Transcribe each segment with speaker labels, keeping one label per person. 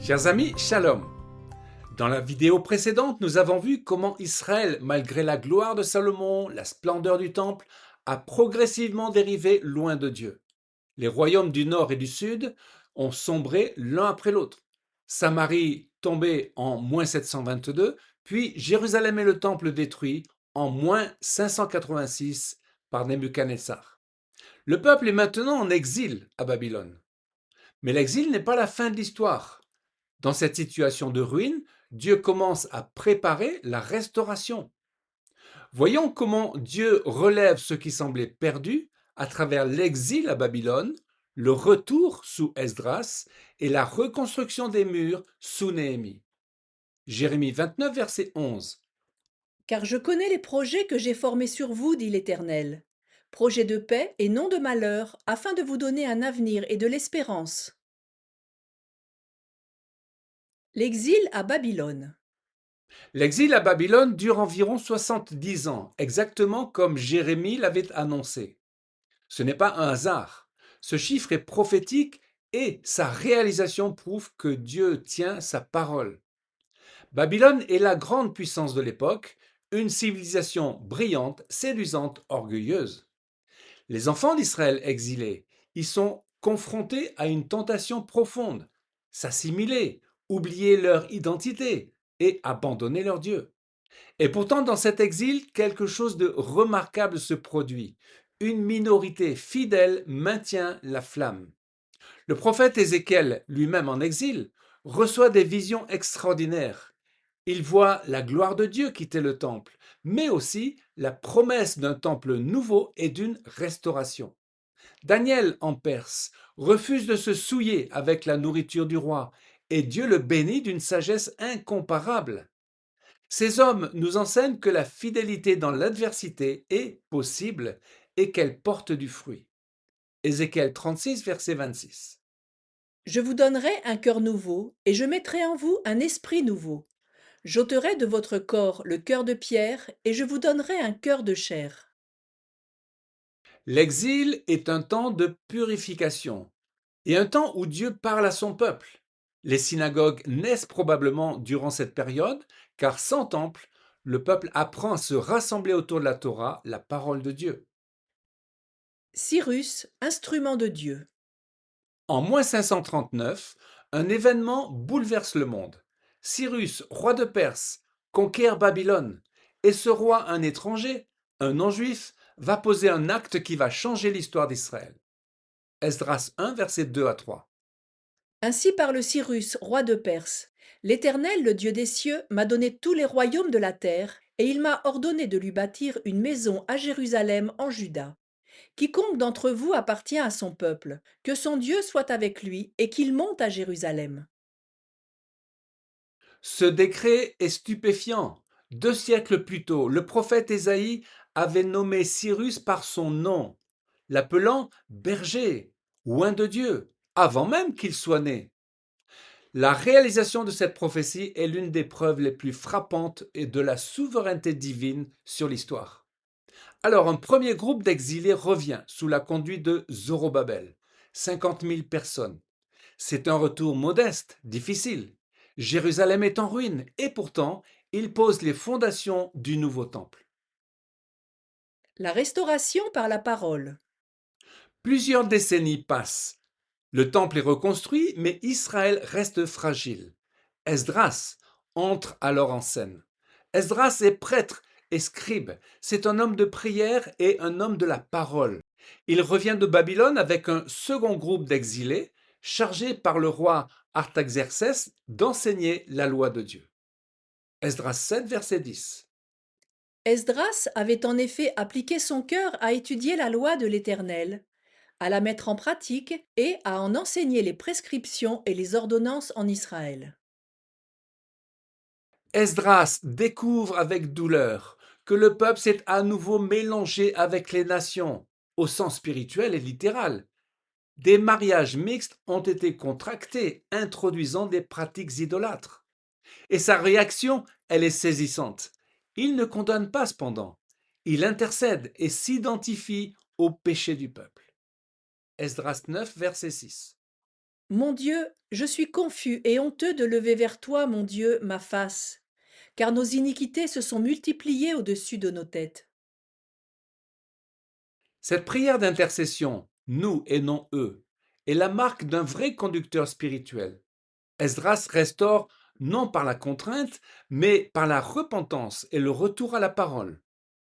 Speaker 1: Chers amis, shalom. Dans la vidéo précédente, nous avons vu comment Israël, malgré la gloire de Salomon, la splendeur du temple, a progressivement dérivé loin de Dieu. Les royaumes du nord et du sud ont sombré l'un après l'autre. Samarie tombée en moins 722, puis Jérusalem et le temple détruits en moins 586 par Nebuchadnezzar. Le peuple est maintenant en exil à Babylone. Mais l'exil n'est pas la fin de l'histoire. Dans cette situation de ruine, Dieu commence à préparer la restauration. Voyons comment Dieu relève ce qui semblait perdu à travers l'exil à Babylone, le retour sous Esdras et la reconstruction des murs sous Néhémie. Jérémie 29, verset 11.
Speaker 2: Car je connais les projets que j'ai formés sur vous, dit l'Éternel. Projets de paix et non de malheur, afin de vous donner un avenir et de l'espérance. L'exil à Babylone.
Speaker 1: L'exil à Babylone dure environ 70 ans, exactement comme Jérémie l'avait annoncé. Ce n'est pas un hasard. Ce chiffre est prophétique et sa réalisation prouve que Dieu tient sa parole. Babylone est la grande puissance de l'époque, une civilisation brillante, séduisante, orgueilleuse. Les enfants d'Israël exilés y sont confrontés à une tentation profonde, s'assimiler, oublier leur identité et abandonner leur Dieu. Et pourtant, dans cet exil, quelque chose de remarquable se produit. Une minorité fidèle maintient la flamme. Le prophète Ézéchiel, lui-même en exil, reçoit des visions extraordinaires. Il voit la gloire de Dieu quitter le temple, mais aussi la promesse d'un temple nouveau et d'une restauration. Daniel, en Perse, refuse de se souiller avec la nourriture du roi, et Dieu le bénit d'une sagesse incomparable. Ces hommes nous enseignent que la fidélité dans l'adversité est possible et qu'elle porte du fruit. Ézéchiel 36, verset 26.
Speaker 2: Je vous donnerai un cœur nouveau, et je mettrai en vous un esprit nouveau. J'ôterai de votre corps le cœur de pierre, et je vous donnerai un cœur de chair.
Speaker 1: L'exil est un temps de purification et un temps où Dieu parle à son peuple. Les synagogues naissent probablement durant cette période, car sans temple, le peuple apprend à se rassembler autour de la Torah, la parole de Dieu.
Speaker 2: Cyrus, instrument de Dieu.
Speaker 1: En moins 539, un événement bouleverse le monde. Cyrus, roi de Perse, conquiert Babylone, et ce roi, un étranger, un non-juif, va poser un acte qui va changer l'histoire d'Israël. Esdras 1, versets 2 à 3.
Speaker 2: Ainsi parle Cyrus, roi de Perse. L'Éternel, le Dieu des cieux, m'a donné tous les royaumes de la terre, et il m'a ordonné de lui bâtir une maison à Jérusalem en Juda. Quiconque d'entre vous appartient à son peuple, que son Dieu soit avec lui, et qu'il monte à Jérusalem.
Speaker 1: Ce décret est stupéfiant. 2 siècles plus tôt, le prophète Ésaïe avait nommé Cyrus par son nom, l'appelant berger, oint de Dieu, avant même qu'il soit né. La réalisation de cette prophétie est l'une des preuves les plus frappantes et de la souveraineté divine sur l'histoire. Alors, un premier groupe d'exilés revient sous la conduite de Zorobabel, 50 000 personnes. C'est un retour modeste, difficile. Jérusalem est en ruine et pourtant, il pose les fondations du nouveau temple.
Speaker 2: La restauration par la parole.
Speaker 1: Plusieurs décennies passent. Le temple est reconstruit, mais Israël reste fragile. Esdras entre alors en scène. Esdras est prêtre et scribe. C'est un homme de prière et un homme de la parole. Il revient de Babylone avec un second groupe d'exilés, chargé par le roi Artaxerxès d'enseigner la loi de Dieu. Esdras 7, verset 10.
Speaker 2: Esdras avait en effet appliqué son cœur à étudier la loi de l'Éternel, à la mettre en pratique et à en enseigner les prescriptions et les ordonnances en Israël.
Speaker 1: Esdras découvre avec douleur que le peuple s'est à nouveau mélangé avec les nations, au sens spirituel et littéral. Des mariages mixtes ont été contractés, introduisant des pratiques idolâtres. Et sa réaction, elle est saisissante. Il ne condamne pas cependant. Il intercède et s'identifie au péché du peuple. Esdras 9, verset 6.
Speaker 2: Mon Dieu, je suis confus et honteux de lever vers toi, mon Dieu, ma face, car nos iniquités se sont multipliées au-dessus de nos têtes.
Speaker 1: Cette prière d'intercession, nous et non eux, est la marque d'un vrai conducteur spirituel. Esdras restaure non par la contrainte, mais par la repentance et le retour à la parole.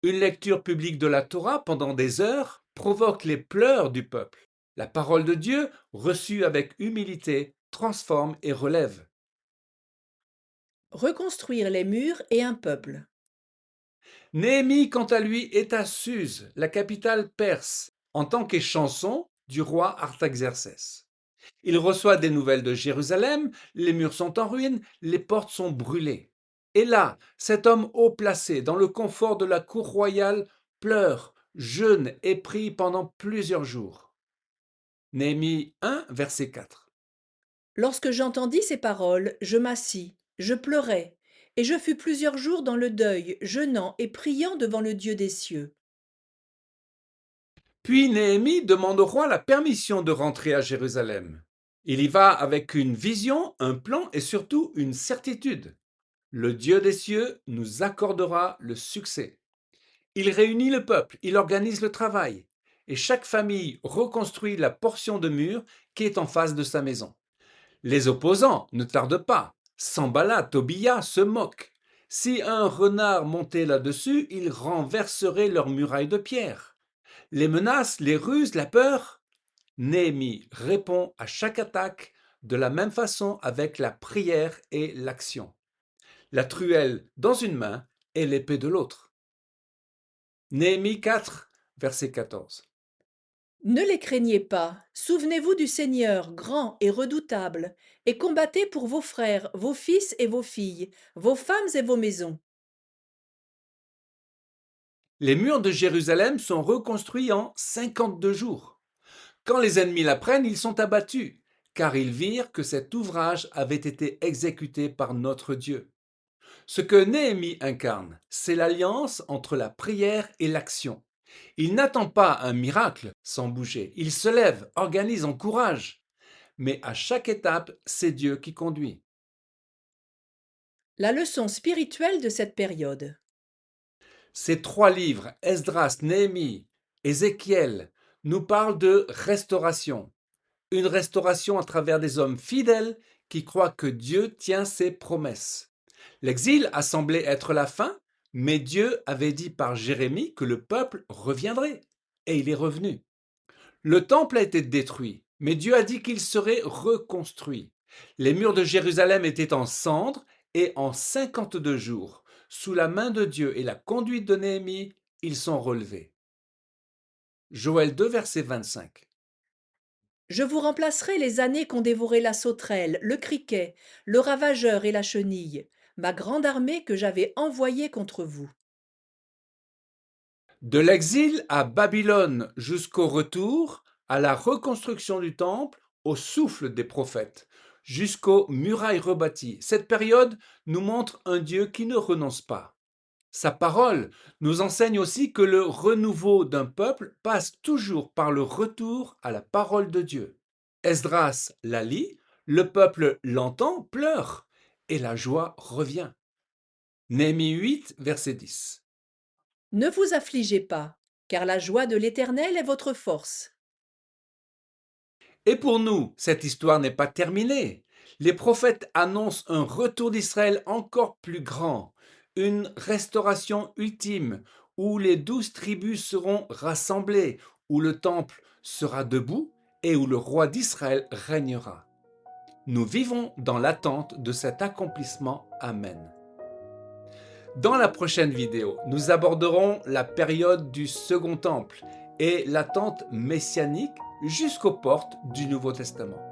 Speaker 1: Une lecture publique de la Torah pendant des heures provoque les pleurs du peuple. La parole de Dieu, reçue avec humilité, transforme et relève.
Speaker 2: Reconstruire les murs et un peuple.
Speaker 1: Néhémie, quant à lui, est à Suse, la capitale perse, en tant qu'échanson du roi Artaxercès. Il reçoit des nouvelles de Jérusalem, les murs sont en ruine, les portes sont brûlées. Et là, cet homme haut placé, dans le confort de la cour royale, pleure, jeûne et prie pendant plusieurs jours. Néhémie 1, verset 4.
Speaker 2: Lorsque j'entendis ces paroles, je m'assis, je pleurais, et je fus plusieurs jours dans le deuil, jeûnant et priant devant le Dieu des cieux.
Speaker 1: Puis Néhémie demande au roi la permission de rentrer à Jérusalem. Il y va avec une vision, un plan et surtout une certitude. Le Dieu des cieux nous accordera le succès. Il réunit le peuple, il organise le travail, et chaque famille reconstruit la portion de mur qui est en face de sa maison. Les opposants ne tardent pas. Sanballat, Tobia se moquent. Si un renard montait là-dessus, il renverserait leurs murailles de pierre. Les menaces, les ruses, la peur. Néhémie répond à chaque attaque de la même façon avec la prière et l'action. La truelle dans une main et l'épée de l'autre. Néhémie 4, verset 14.
Speaker 2: Ne les craignez pas, souvenez-vous du Seigneur, grand et redoutable, et combattez pour vos frères, vos fils et vos filles, vos femmes et vos maisons.
Speaker 1: Les murs de Jérusalem sont reconstruits en 52 jours. Quand les ennemis l'apprennent, ils sont abattus, car ils virent que cet ouvrage avait été exécuté par notre Dieu. Ce que Néhémie incarne, c'est l'alliance entre la prière et l'action. Il n'attend pas un miracle sans bouger. Il se lève, organise, encourage. Mais à chaque étape, c'est Dieu qui conduit.
Speaker 2: La leçon spirituelle de cette période.
Speaker 1: Ces trois livres, Esdras, Néhémie, Ézéchiel, nous parlent de restauration. Une restauration à travers des hommes fidèles qui croient que Dieu tient ses promesses. L'exil a semblé être la fin, mais Dieu avait dit par Jérémie que le peuple reviendrait, et il est revenu. Le temple a été détruit, mais Dieu a dit qu'il serait reconstruit. Les murs de Jérusalem étaient en cendres, et en 52 jours, sous la main de Dieu et la conduite de Néhémie, ils sont relevés. Joël 2, verset 25.
Speaker 2: Je vous remplacerai les années qu'ont dévoré la sauterelle, le criquet, le ravageur et la chenille, ma grande armée que j'avais envoyée contre vous.
Speaker 1: De l'exil à Babylone jusqu'au retour, à la reconstruction du temple, au souffle des prophètes, jusqu'aux murailles rebâties. Cette période nous montre un Dieu qui ne renonce pas. Sa parole nous enseigne aussi que le renouveau d'un peuple passe toujours par le retour à la parole de Dieu. Esdras la lit, le peuple l'entend, pleure, et la joie revient. Néhémie 8, verset 10.
Speaker 2: Ne vous affligez pas, car la joie de l'Éternel est votre force.
Speaker 1: Et pour nous, cette histoire n'est pas terminée. Les prophètes annoncent un retour d'Israël encore plus grand, une restauration ultime, où les 12 tribus seront rassemblées, où le temple sera debout et où le roi d'Israël régnera. Nous vivons dans l'attente de cet accomplissement. Amen. Dans la prochaine vidéo, nous aborderons la période du Second Temple et l'attente messianique jusqu'aux portes du Nouveau Testament.